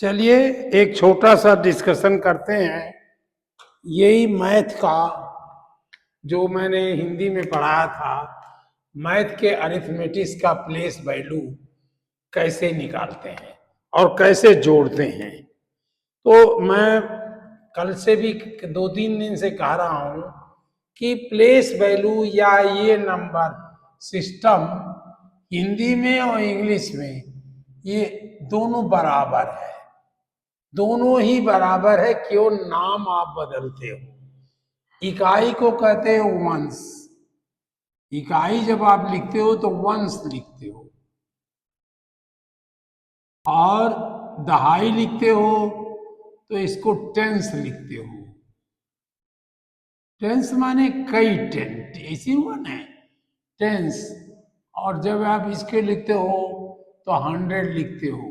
चलिए एक छोटा सा डिस्कशन करते हैं। यही मैथ का जो मैंने हिंदी में पढ़ाया था, मैथ के अरिथमेटिक्स का प्लेस वैल्यू कैसे निकालते हैं और कैसे जोड़ते हैं। तो मैं कल से भी 2-3 दिन से कह रहा हूं कि प्लेस वैल्यू या ये नंबर सिस्टम हिंदी में और इंग्लिश में ये दोनों बराबर है, दोनों ही बराबर है, क्यों नाम आप बदलते हो। इकाई को कहते हो वंश, इकाई जब आप लिखते हो तो वंश लिखते हो, और दहाई लिखते हो तो इसको टेंस लिखते हो। टेंस माने कई टेन, ऐसी हुआ ना टेंस। और जब आप इसके लिखते हो तो 100 लिखते हो,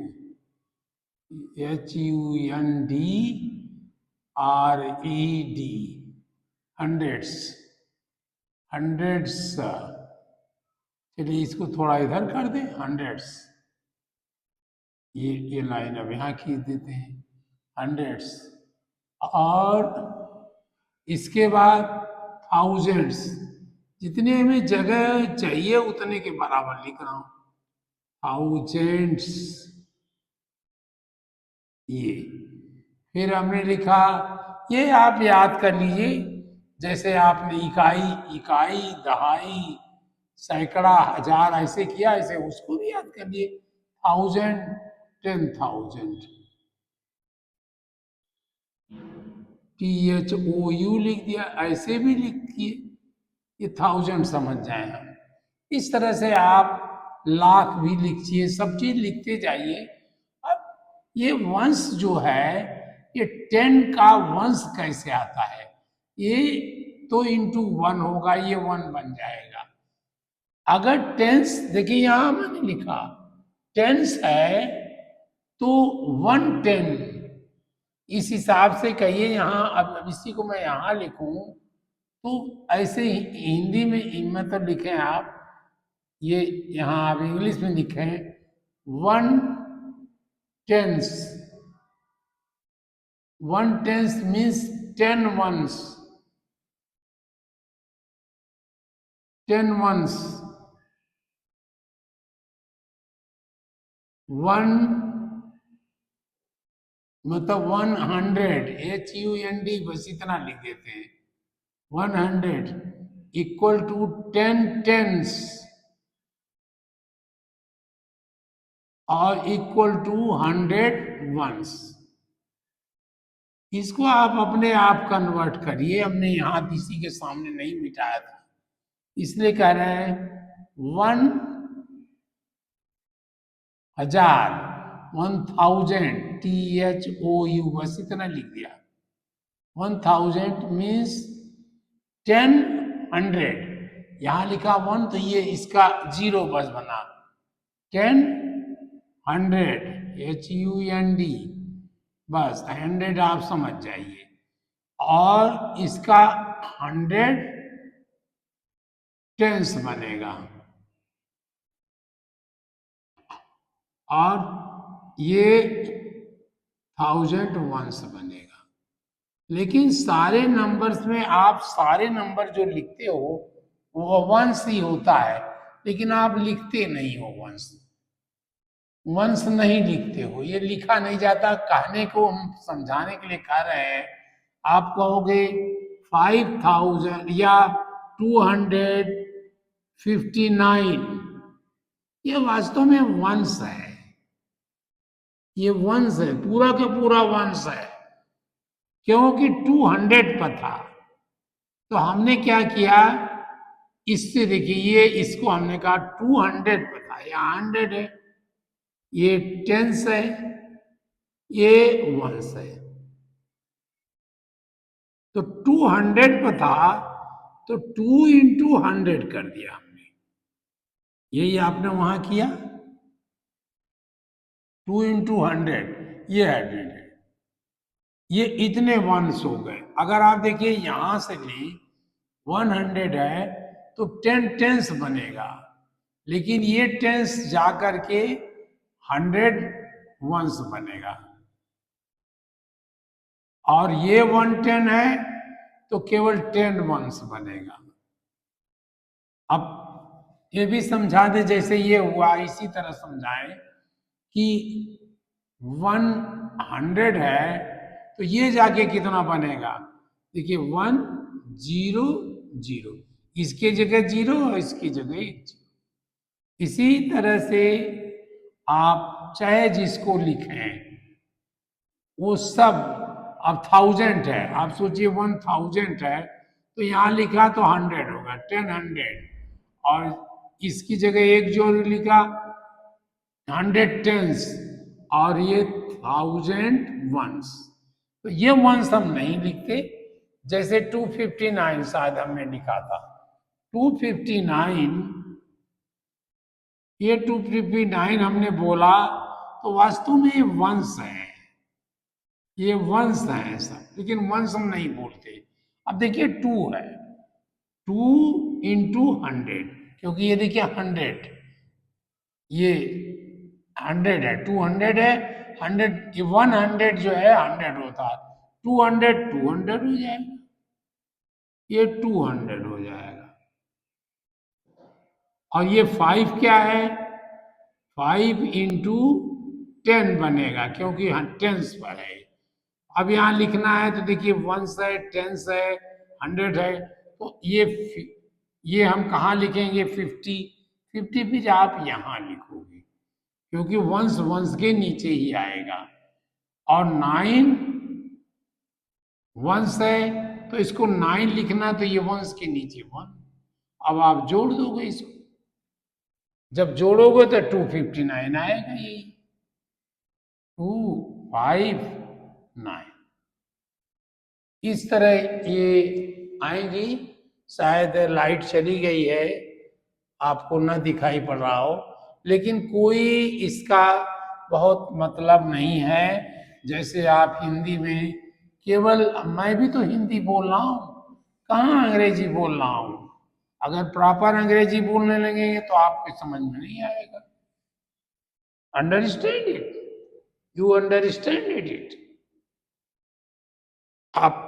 HUNDRED, हंड्रेड्स, हंड्रेड्स। चलिए इसको थोड़ा इधर कर दें, हंड्रेड्स। ये लाइन अब यहाँ खींच देते हैं, हंड्रेड्स। और इसके बाद थाउजेंड्स, जितने हमें जगह चाहिए उतने के बराबर लिख रहा हूं, थाउजेंड्स। ये फिर हमने लिखा, ये आप याद कर लीजिए, जैसे आपने इकाई, इकाई, दहाई, सैकड़ा, हजार ऐसे किया, ऐसे उसको भी याद कर लिए। 1000, 10,000, THOU लिख दिया, ऐसे भी लिखिए, ये 1000 समझ जाए हम। इस तरह से आप लाख भी लिखिए, सब चीज लिखते जाइए। अब ये वंश जो है, ये 10 का वंश कैसे आता है, ये तो इंटू 1 होगा, ये 1 बन जाएगा। अगर टेंस देखिए यहां मैंने लिखा टेंस है तो 110, इस हिसाब से कहिए यहाँ। अब इसी को मैं यहाँ लिखूं तो ऐसे ही हिंदी में मतलब लिखें आप, ये यहाँ आप इंग्लिश में लिखें 1 tens. 1 tens means 10 ones, 10 ones. 1 मतलब 100, HUND, बस इतना लिख देते हैं। 100 इक्वल टू 10 टेंस और इक्वल टू 100 वंस। इसको आप अपने आप कन्वर्ट करिए, हमने यहां किसी के सामने नहीं मिटाया था, इसलिए कह रहे हैं 1000, 1000, THOU, बस इतना लिख दिया। 1000 मीन्स 10, 100, यहां लिखा 1 तो ये इसका 0 बस बना, 10, 100, HUND, बस 100 आप समझ जाइए। और इसका 100 टेंस बनेगा, और ये 1000 वंस बनेगा। लेकिन सारे नंबर्स में आप सारे नंबर जो लिखते हो वो वंस ही होता है, लेकिन आप लिखते नहीं हो वंस, वंश नहीं लिखते हो, ये लिखा नहीं जाता। कहने को हम समझाने के लिए कह रहे हैं। आप कहोगे 5000 या 259, ये वास्तव में वंश है, ये वंश है, पूरा का पूरा वंश है, क्योंकि 200 पर था। तो हमने क्या किया, इससे देखिए, ये इसको हमने कहा 200 पर था, या 100 है, ये टेंस है, ये वंश है। तो 200 पर था तो 2 इंटू 100 कर दिया हमने, यही आपने वहां किया, 2 इंटू 100, ये 100 है, ये इतने वंस हो गए। अगर आप देखिए यहां से भी 100 है तो 10 टेंस बनेगा, लेकिन ये टेंस जाकर के 100 वंस बनेगा। और ये 110 है तो केवल 10 वंस बनेगा। अब ये भी समझा दे, जैसे ये हुआ इसी तरह समझाएं कि 100 है तो ये जाके कितना बनेगा। देखिए 100, इसके जगह 0 और इसकी जगह 1 0। इसी तरह से आप चाहे जिसको लिखें वो सब, अब 1000 है, आप सोचिए 1000 है तो यहां लिखा तो 100 होगा, 10 100, और इसकी जगह एक जो लिखा 100 टेंस, और ये 1000 वंस। तो ये वंस हम नहीं लिखते। जैसे 259 शायद हमने लिखा था, 259, ये 259 हमने बोला तो वास्तव में ये वंश है, ये वंश है सब, लेकिन वंश हम नहीं बोलते। अब देखिए 2 है, 2 इंटू 100, क्योंकि ये देखिए 100, ये 100 है, 200 है, 100, 100 जो है 100 होता है, 200 200 हो जाएगा, ये 200 हो जाएगा। और ये 5 क्या है, 5 इंटू 10 बनेगा, क्योंकि हाँ टेंस पर है। अब यहां लिखना है तो देखिए वंस है, टेंस है, 100 है, तो ये हम कहाँ लिखेंगे, 50, 50 भी आप यहां लिखोगे, क्योंकि वंस वंस के नीचे ही आएगा। और 9 वंस है तो इसको 9 लिखना, तो ये वंस के नीचे 1। अब आप जोड़ दोगे इसको, जब जोड़ोगे तो 259 आएगा, यही 259 इस तरह ये आएगी। शायद लाइट चली गई है, आपको न दिखाई पड़ रहा हो, लेकिन कोई इसका बहुत मतलब नहीं है। जैसे आप हिंदी में केवल, मैं भी तो हिंदी बोल रहा हूं, कहाँ अंग्रेजी बोल रहा हूं। अगर प्रॉपर अंग्रेजी बोलने लगेंगे तो आपको समझ में नहीं आएगा। Understand it, you understand it. आप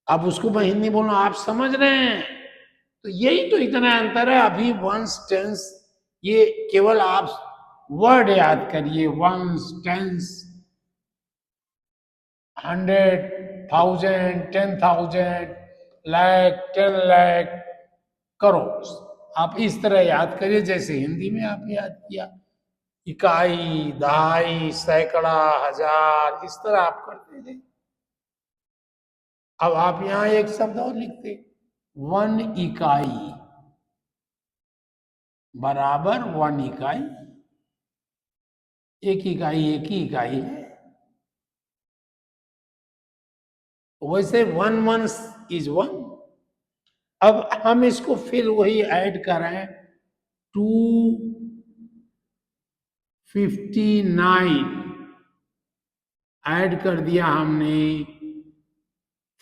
अब उसको मैं हिंदी बोल रहा हूं, आप समझ रहे हैं, तो यही तो इतना अंतर है। अभी वंस टेंस, ये केवल आप वर्ड याद करिए, वंस टेंस, 100 1000 10,000 लाख 10 लाख करोड़, आप इस तरह याद करिए जैसे हिंदी में आप याद किया। इकाई, दहाई, सैकड़ा, हजार, इस तरह आप करते थे। अब आप यहां एक शब्द और लिखते, 1 इकाई बराबर 1 इकाई, एक इकाई एक ही इकाई है। वैसे 1 मंथ इज 1। अब हम इसको फिर वही ऐड करें, 259 ऐड कर दिया हमने,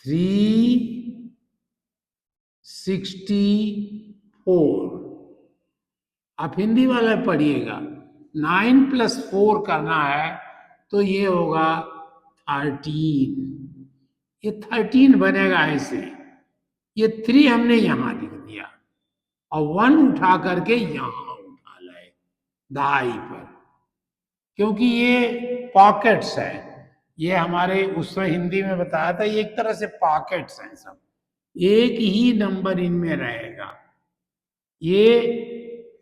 364। आप हिंदी वाला पढ़िएगा, 9 + 4 करना है तो ये होगा 13, ये 13 बनेगा ऐसे। ये 3 हमने यहां लिख दिया और 1 उठा करके यहां उठा लाए दहाई पर, क्योंकि ये पॉकेट्स है। ये हमारे उसमें हिंदी में बताया था, ये एक तरह से पॉकेट्स हैं सब, एक ही नंबर इनमें रहेगा। ये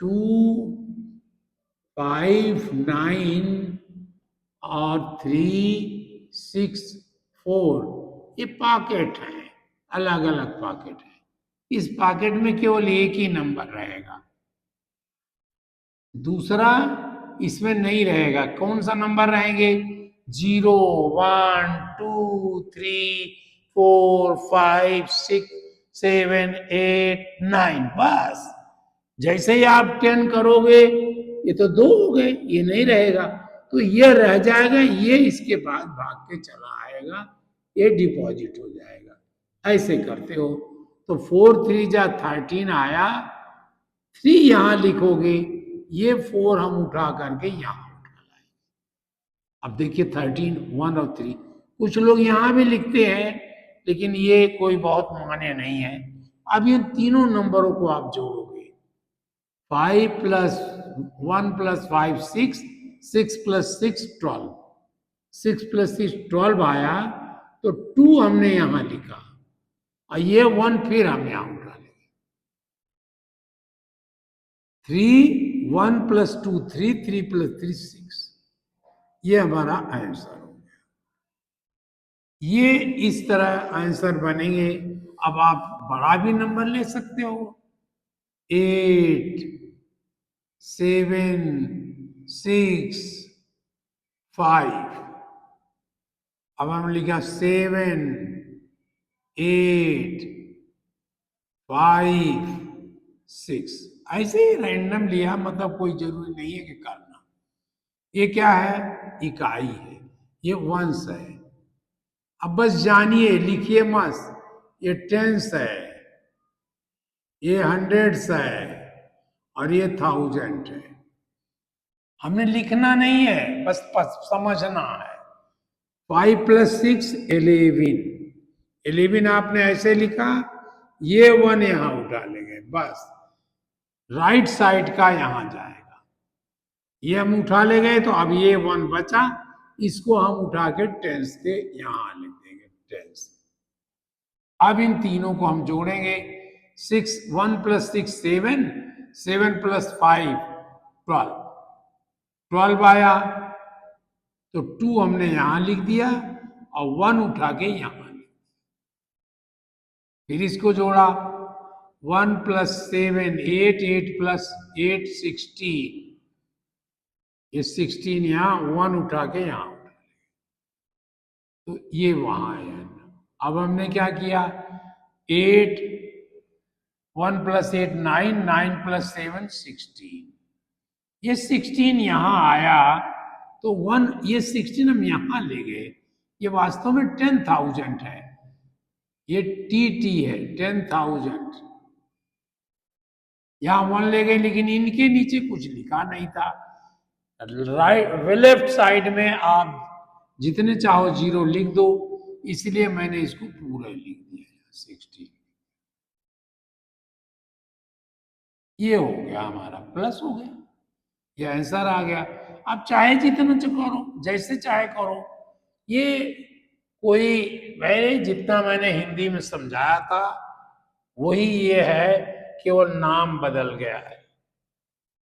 259 और 364 ये पॉकेट है, अलग अलग पॉकेट है। इस पॉकेट में केवल एक ही नंबर रहेगा, दूसरा इसमें नहीं रहेगा। कौन सा नंबर रहेंगे, 0 1 2 3 4 5 6 7 8 9, बस। जैसे ही आप 10 करोगे, ये तो 2 हो गए, ये नहीं रहेगा, तो ये रह जाएगा, ये इसके बाद भाग के चला आएगा, ये डिपॉजिट हो जाएगा। ऐसे करते हो तो 4 3 जा 13 आया, 3 यहां लिखोगे, ये 4 हम उठा करके यहां उठा लाए। अब देखिए 13, 1 और 3 कुछ लोग यहाँ भी लिखते हैं, लेकिन ये कोई बहुत मान्य नहीं है। अब ये तीनों नंबरों को आप जोड़ोगे, 5 प्लस 1 प्लस 5 6, 6 प्लस 6 12, 6 प्लस 6 12 आया, तो 2 हमने यहां लिखा और ये 1 फिर हम यहां उठा लेंगे। 3 1 प्लस 2 3, 3 प्लस 3 6, ये हमारा आंसर हो गया। ये इस तरह आंसर बनेंगे। अब आप बड़ा भी नंबर ले सकते हो, 8 7 6 5। अब हम लिखा 7 8 5 6, ऐसे ही रैंडम लिया, मतलब कोई जरूरी नहीं है कि करना। ये क्या है? इकाई है, ये वंश है। अब बस जानिए, लिखिए मत। ये टेंस है, ये हंड्रेड्स है, और ये थाउजेंड है। हमने लिखना नहीं है, बस समझना है। 5 प्लस 6 11, 11 आपने ऐसे लिखा, ये 1 यहां उठा लेंगे, बस राइट साइड का यहां जाएगा। ये हम उठा ले गए, तो अब ये 1 बचा, इसको हम उठा के टेंस के यहां लिख देंगे, टेंस। अब इन तीनों को हम जोड़ेंगे, 6 1 प्लस 6 7, 7 प्लस 5 12, 12 आया, तो 2 हमने यहां लिख दिया और 1 उठा के यहां लिख दिया। फिर इसको जोड़ा, 1 प्लस 7 8, 8 प्लस 8 16, ये 16 यहां, 1 उठा के यहां उठा, तो ये वहां है। अब हमने क्या किया, 8 1 प्लस 8 9, 9 प्लस 7 16, ये 16 यहां आया, तो 1, ये 16 हम यहां ले गए, ये वास्तव में 10,000 है, ये टी है, 10,000। यहां 1 ले गए, लेकिन इनके नीचे कुछ लिखा नहीं था। राइट लेफ्ट साइड में आप जितने चाहो जीरो लिख दो, इसलिए मैंने इसको पूरा लिख दिया 60। ये हो गया, हमारा प्लस हो गया, ये आंसर आ गया। आप चाहे जितना करो, जैसे चाहे करो। ये कोई, मैंने जितना मैंने हिंदी में समझाया था वही ये है, केवल नाम बदल गया है।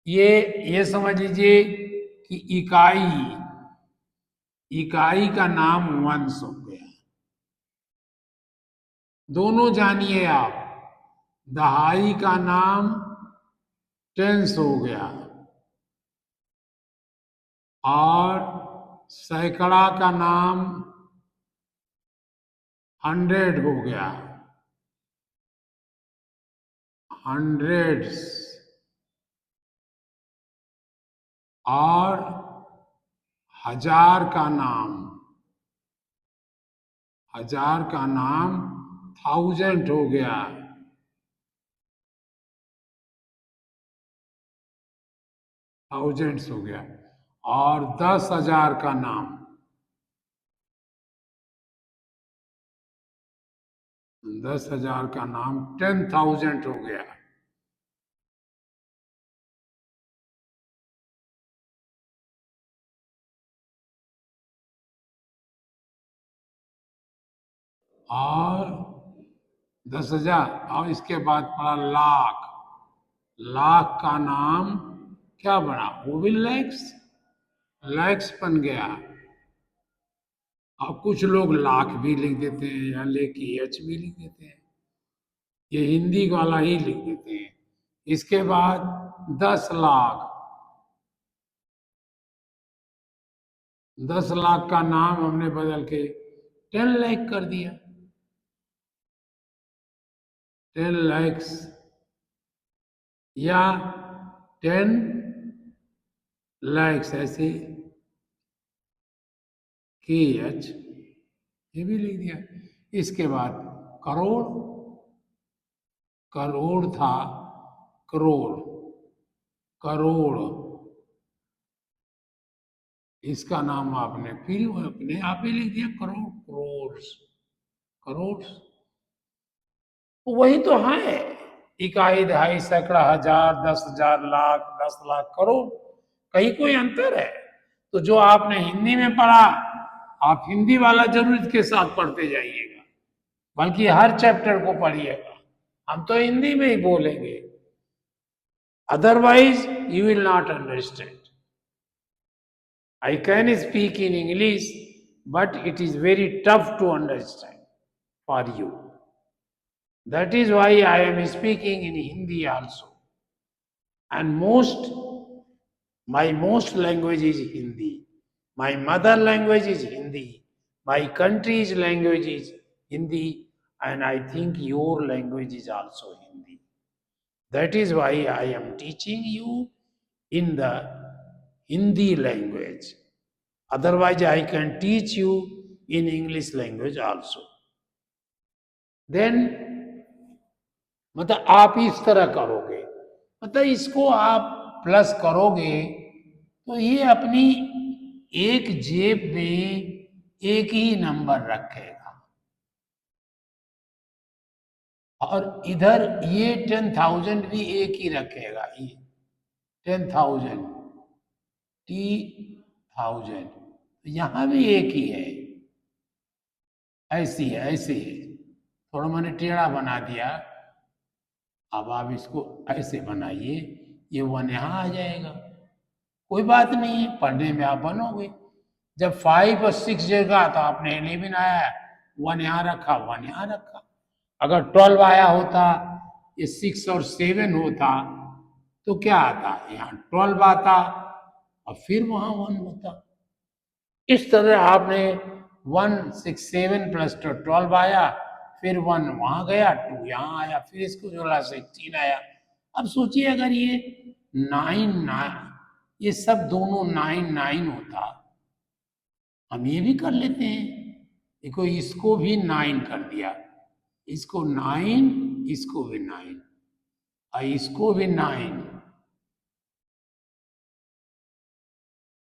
ये समझ लीजिए कि इकाई का नाम वंश हो गया। दोनों जानिए आप, दहाई का नाम टेंस हो गया, और सैकड़ा का नाम 100 हो गया, हंड्रेड्स। और हजार का नाम 1000 हो गया, थाउजेंड्स हो गया। और 10,000 का नाम, 10,000 का नाम 10,000 हो गया। और 10,000, और इसके बाद पड़ा लाख। लाख का नाम क्या बना? वो भी लैक्स, लैक्स बन गया। और कुछ लोग लाख भी लिख देते हैं, या लेके एच भी लिख देते हैं, ये हिंदी वाला ही लिख देते हैं। इसके बाद 10 लाख, 10 लाख का नाम हमने बदल के 10 लाख कर दिया, 10 लैक्स, या 10 लैक्स, ऐसे के एच, ये भी लिख दिया। इसके बाद करोड़, करोड़ था, करोड़, करोड़, इसका नाम आपने फिर अपने आप ही लिख दिया, करोड़। करोड़, करोड़, वही तो है। इकाई, दहाई, सैकड़ा, हजार, 10,000, लाख, 10 लाख, करोड़, कहीं कोई अंतर है? तो जो आपने हिंदी में पढ़ा, आप हिंदी वाला जरूर के साथ पढ़ते जाइएगा, बल्कि हर चैप्टर को पढ़िएगा। हम तो हिंदी में ही बोलेंगे, otherwise you will not understand. I can speak in English, but it is very tough to understand for you. That is why I am speaking in Hindi also. And my most language is Hindi. My mother language is Hindi. My country's language is Hindi. And I think your language is also Hindi. That is why I am teaching you in the Hindi language. Otherwise, I can teach you in English language also. Then, मतलब आप इस तरह करोगे, मतलब इसको आप plus करोगे तो ये अपनी एक जेब में एक ही नंबर रखेगा, और इधर ये 10,000 भी एक ही रखेगा, ये 10,000, T1000, यहां भी एक ही है, ऐसी है, ऐसे है। थोड़ा मैंने टेढ़ा बना दिया, अब आप इसको ऐसे बनाइए, ये 1 यहां आ जाएगा, कोई बात नहीं है, पढ़ने में आप बनोगे। जब 5 और 6 जगह तो आपने 11 आया, 1 यहां रखा, 1 यहां रखा। अगर 12 आया होता, ये 6 और 7 होता, तो क्या आता, यहाँ 12 आता और फिर वहां 1 होता। इस तरह आपने 1, 6, 7 प्लस 12 आया, फिर 1 वहां गया, 2 यहां आया, फिर इसको जोड़ा 16 आया। अब सोचिए अगर ये 9, 9, ये सब दोनों 9, 9 होता, हम ये भी कर लेते हैं, देखो इसको भी 9 कर दिया, इसको 9, इसको भी 9, और इसको भी 9,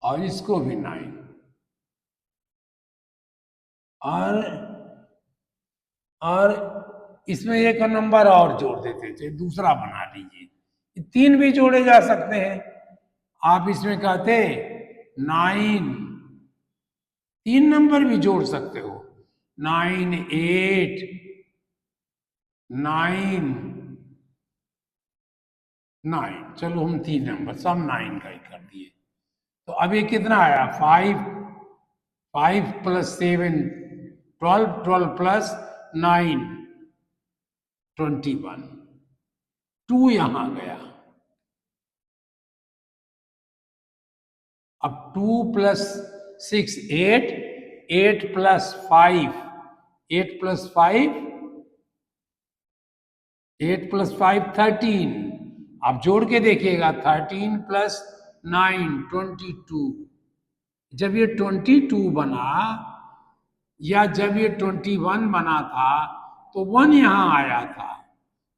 और इसको भी 9, और इसमें एक नंबर और जोड़ देते थे, दूसरा बना लीजिए, 3 भी जोड़े जा सकते हैं। आप इसमें कहते 9, 3 नंबर भी जोड़ सकते हो, 9, 8, 9, 9, चलो हम 3 नंबर सब 9 का ही कर दिए। तो अब ये कितना आया, 5 प्लस 7, 12, 12 प्लस 9, 21, 2 यहां गया। अब 2 प्लस 6, 8, 8 प्लस 5, 8 प्लस 5, 8 प्लस 5, 13। आप जोड़ के देखिएगा, 13 प्लस 9, 22। जब ये 22 बना, या जब ये 21 बना था, तो 1 यहां आया था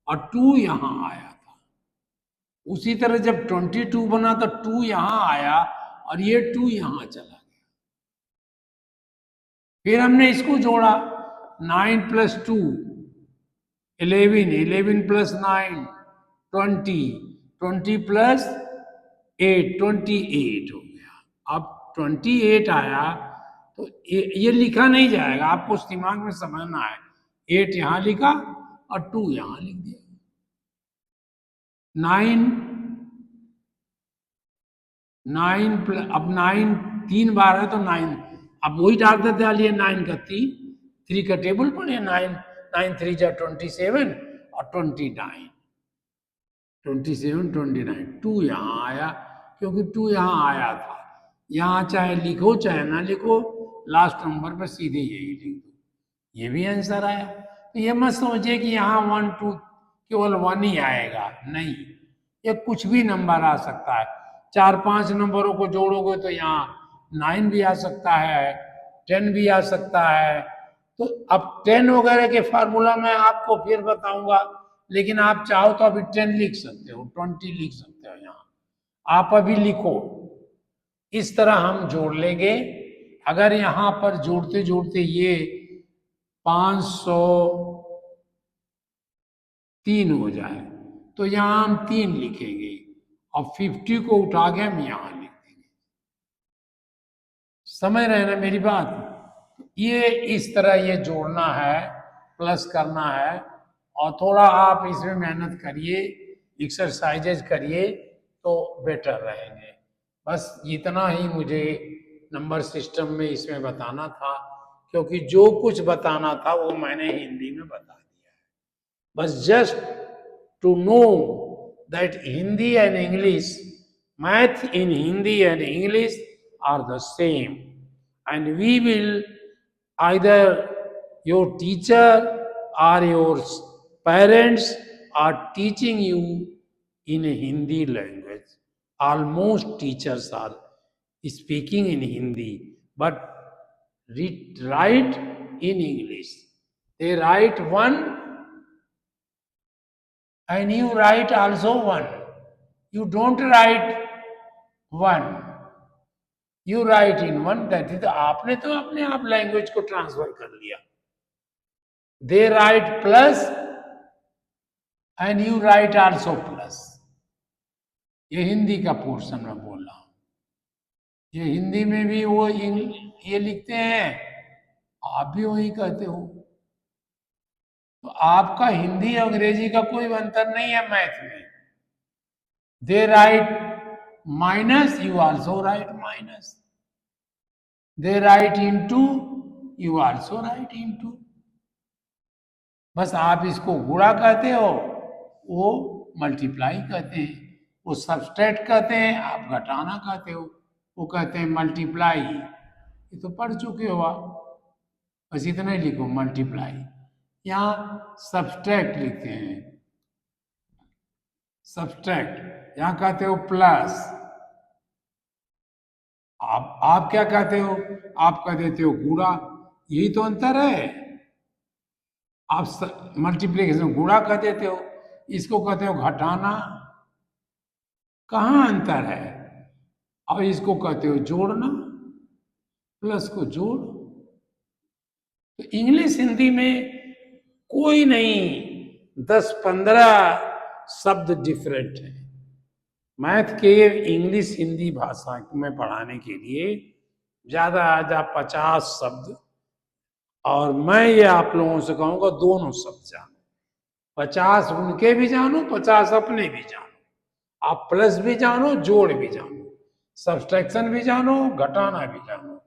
और 2 यहां आया था। उसी तरह जब 22 बना तो 2 यहां आया और ये 2 यहां चला गया। फिर हमने इसको जोड़ा, 9 प्लस 2, 11, 11 प्लस 9, 20, 20 प्लस 8, 28 हो गया। अब 28 आया तो ये लिखा नहीं जाएगा, आपको उस दिमाग में समझना है, 8 यहां लिखा और 2 यहां लिख दिया। 9, 9 प्लस, अब 9 3 बार है तो 9, अब वही डाल देते डालिए, 9 का 3 का टेबल पढ़िए, 9, 9 3 जा 27 और 29, 27, 29, 2 यहाँ आया, क्योंकि 2 यहाँ आया था। यहाँ चाहे लिखो चाहे ना लिखो, लास्ट नंबर पर सीधे यही लिख दो, ये भी आंसर आया। तो ये मत समझिए कि यहाँ 1, 2 केवल 1 ही आएगा, नहीं, ये कुछ भी नंबर आ सकता है। 4, 5 नंबरों को जोड़ोगे तो यहाँ 9 भी आ सकता है, 10 भी आ सकता है। तो अब 10 वगैरह के फार्मूला मैं आपको फिर बताऊंगा, लेकिन आप चाहो तो अभी 10 लिख सकते हो, 20 लिख सकते हो, यहाँ आप अभी लिखो। इस तरह हम जोड़ लेंगे। अगर यहाँ पर जोड़ते जोड़ते ये 503 हो जाए तो यहां हम 3 लिखेंगे और 50 को उठा के हम यहां लिख देंगे। समझ रहे हैं ना मेरी बात? ये इस तरह ये जोड़ना है, प्लस करना है, और थोड़ा आप इसमें मेहनत करिए, एक्सरसाइजेज करिए तो बेटर रहेंगे। बस इतना ही मुझे नंबर सिस्टम में इसमें बताना था, क्योंकि जो कुछ बताना था वो मैंने हिंदी में बता दिया है। बस just to know that Hindi and English, math in Hindi and English are the same, and we will either your teacher or your parents are teaching you in a Hindi language. Almost teachers are speaking in Hindi, but write in English. They write one and you write also one. You don't write one, you write in one, that is, आपने तो अपने आप language को transfer कर लिया। They write plus and you write also plus. ये हिंदी का portion में बोल रहा हूं। ये हिंदी में भी वो ये लिखते हैं, आप भी वही कहते हो। तो आपका हिंदी अंग्रेजी का कोई अंतर नहीं है मैथ में। They write minus, you also write minus. They write into, you also write into. बस आप इसको गुणा कहते हो, वो मल्टीप्लाई कहते हैं। वो सब्सट्रैक्ट कहते हैं, आप घटाना कहते हो। वो कहते हैं मल्टीप्लाई। ये तो पढ़ चुके हो आप। बस इतना ही लिखो, मल्टीप्लाई। यहाँ सब्सट्रैक्ट लिखते हैं, सब्सट्रैक्ट। यहाँ कहते हो प्लस। आप क्या कहते हो? आप कह देते हो गुणा। यही तो अंतर है। आप मल्टीप्लीकेशन गुणा कह देते हो, इसको कहते हो घटाना। कहाँ अंतर है? और इसको कहते हो जोड़ना, प्लस को जोड़। तो इंग्लिश हिंदी में कोई नहीं, 10-15 शब्द डिफरेंट है। मैथ के इंग्लिश हिंदी भाषा में पढ़ाने के लिए ज्यादा 50 शब्द, और मैं ये आप लोगों से कहूंगा दोनों शब्द जानो। 50 उनके भी जानो, 50 अपने भी जानो। आप प्लस भी जानो, जोड़ भी जानो, सब्सट्रैक्शन भी जानो, घटाना भी जानो,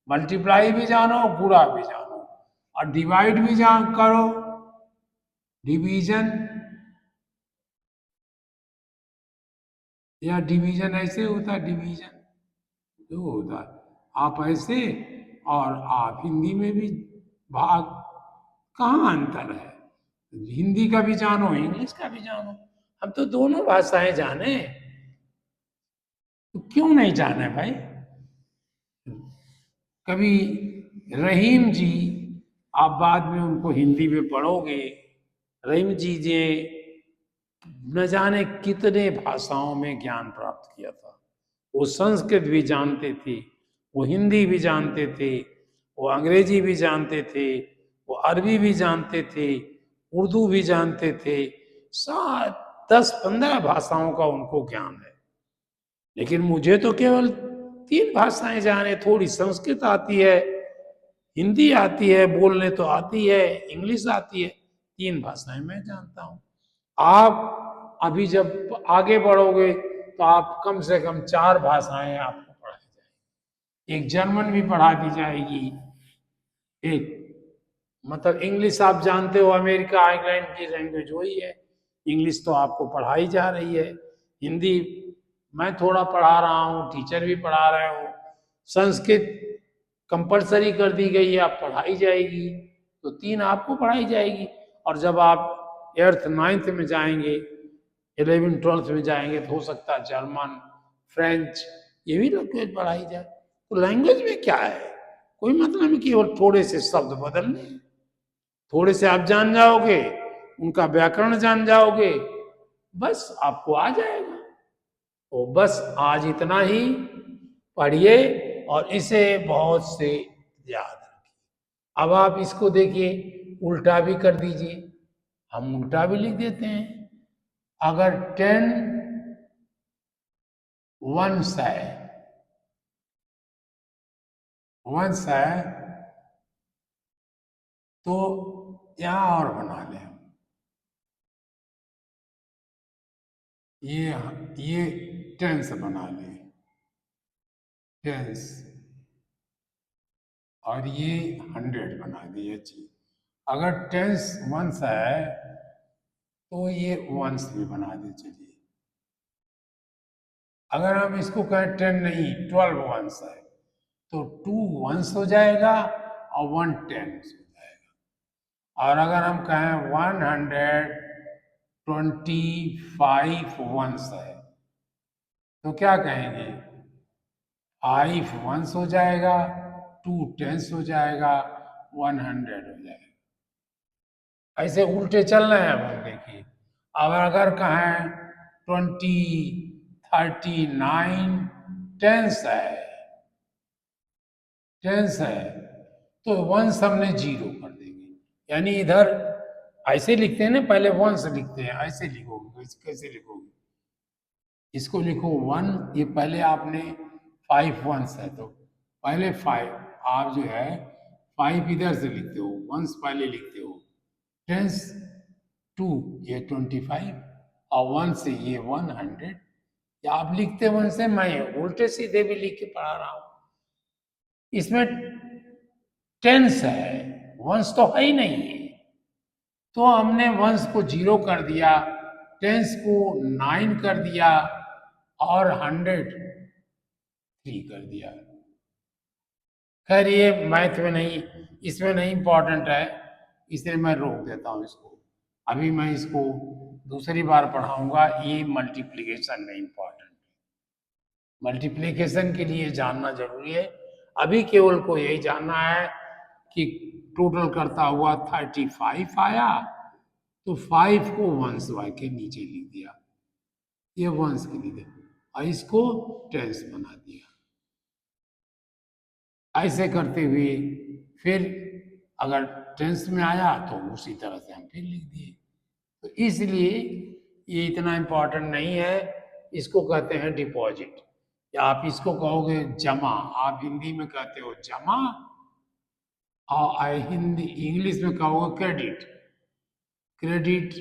मल्टीप्लाई भी जानो, गुणा भी जानो, और डिवाइड भी जान करो, डिवीजन या डिवीजन ऐसे होता है, डिवीजन जो होता है आप ऐसे, और आप हिंदी में भी भाग। कहाँ अंतर है? हिंदी का भी जानो, इंग्लिश का भी जानो। हम तो दोनों भाषाएं जाने, तो क्यों नहीं जाने भाई? कभी रहीम जी, आप बाद में उनको हिंदी में पढ़ोगे। रहीम जी ने न जाने कितने भाषाओं में ज्ञान प्राप्त किया था। वो संस्कृत भी जानते थे, वो हिंदी भी जानते थे, वो अंग्रेजी भी जानते थे, वो अरबी भी जानते थे, उर्दू भी जानते थे। 10-15 भाषाओं का उनको ज्ञान है। लेकिन मुझे तो केवल 3 भाषाएं जाने, थोड़ी संस्कृत आती है, हिंदी आती है, बोलने तो आती है, इंग्लिश आती है। 3 भाषाएं मैं जानता हूं। आप अभी जब आगे बढ़ोगे तो आप कम से कम 4 भाषाएं आपको पढ़ाई जाएगी। एक जर्मन भी पढ़ा दी जाएगी, एक मतलब इंग्लिश आप जानते हो, अमेरिका इंग्लैंड की लैंग्वेज वही है। इंग्लिश तो आपको पढ़ाई जा रही है। हिंदी मैं थोड़ा पढ़ा रहा हूँ, टीचर भी पढ़ा रहे हो। संस्कृत कंपलसरी कर दी गई है, आप पढ़ाई जाएगी। तो 3 आपको पढ़ाई जाएगी। और जब आप 8th 9th में जाएंगे, 11th 12th में जाएंगे, तो हो सकता है जर्मन, फ्रेंच, ये भी लैंग्वेज पढ़ाई जाए। तो लैंग्वेज में क्या है? कोई मतलब नहीं, केवल थोड़े से शब्द बदलने, थोड़े से आप जान जाओगे, उनका व्याकरण जान जाओगे, बस आपको आ जाएगा। तो बस आज इतना ही पढ़िए और इसे बहुत से याद रखिए। अब आप इसको देखिए, उल्टा भी कर दीजिए, हम उल्टा भी लिख देते हैं। अगर 10 वंस है तो यहां और बना लें, ये टेंस बना लें, टेंस, और ये 100 बना दिए चीज। अगर टेंस वंस है तो ये वंस भी बना दे। चलिए, अगर हम इसको कहें 10 नहीं 12 वंस है तो 2 वंस हो जाएगा और 1 टेंस हो जाएगा। और अगर हम कहें 125 वंस है तो क्या कहेंगे, 5 वंस हो जाएगा, 2 टेंस हो जाएगा, 100 हो जाएगा। ऐसे उल्टे चल रहे हैं। अब हम देखिए, अब अगर कहें 20, 39 टेंस है तो वंस हमने 0 कर देंगे। यानी इधर ऐसे लिखते हैं ना, पहले वंस लिखते हैं, ऐसे लिखोगे, कैसे लिखोगे, इसको लिखो 1, ये पहले आपने 5 वंस है तो पहले 5 आप जो है 5 इधर से लिखते हो, वंस पहले लिखते हो, टेंस 2 ये 25 और 1 से ये 100। या आप लिखते 1 से, मैं उल्टे सीधे भी लिख के पढ़ा रहा हूं। इसमें टेंस है, वंस तो है ही नहीं है, तो हमने वंस को 0 कर दिया, टेंस को 9 कर दिया और 103 कर दिया। खैर ये मैथ में नहीं, इसमें नहीं इंपॉर्टेंट है, इसलिए मैं रोक देता हूं इसको। अभी मैं इसको दूसरी बार पढ़ाऊंगा। ये मल्टीप्लिकेशन में इंपॉर्टेंट, मल्टीप्लिकेशन के लिए जानना जरूरी है। अभी केवल को यही जानना है कि टोटल करता हुआ 35 आया तो 5 को वंस वाई के नीचे लिख दिया, ये वंस के लिए, और इसको टेंस बना दिया। ऐसे करते हुए फिर अगर टेंस में आया तो उसी तरह से हम फिर लिख दिए। तो इसलिए ये इतना इम्पोर्टेंट नहीं है, इसको कहते हैं डिपॉजिट, या आप इसको कहोगे जमा, आप हिंदी में कहते हो जमा, और हिंदी इंग्लिश में कहोगे क्रेडिट। क्रेडिट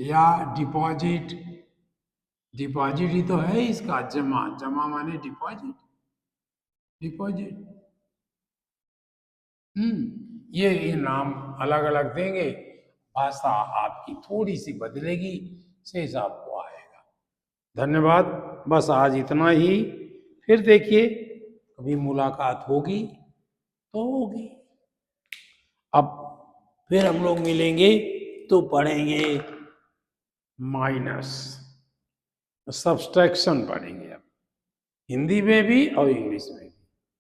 या डिपॉजिट, डिपॉजिट ही तो है इसका, जमा, जमा माने डिपॉजिट, डिपॉजिट। ये नाम अलग अलग देंगे, भाषा आपकी थोड़ी सी बदलेगी, शेष आपको आएगा। धन्यवाद, बस आज इतना ही। फिर देखिए कभी मुलाकात होगी तो होगी। अब फिर हम लोग मिलेंगे तो पढ़ेंगे माइनस, सब्सट्रैक्शन पढ़ेंगे अब, हिंदी में भी और इंग्लिश में भी।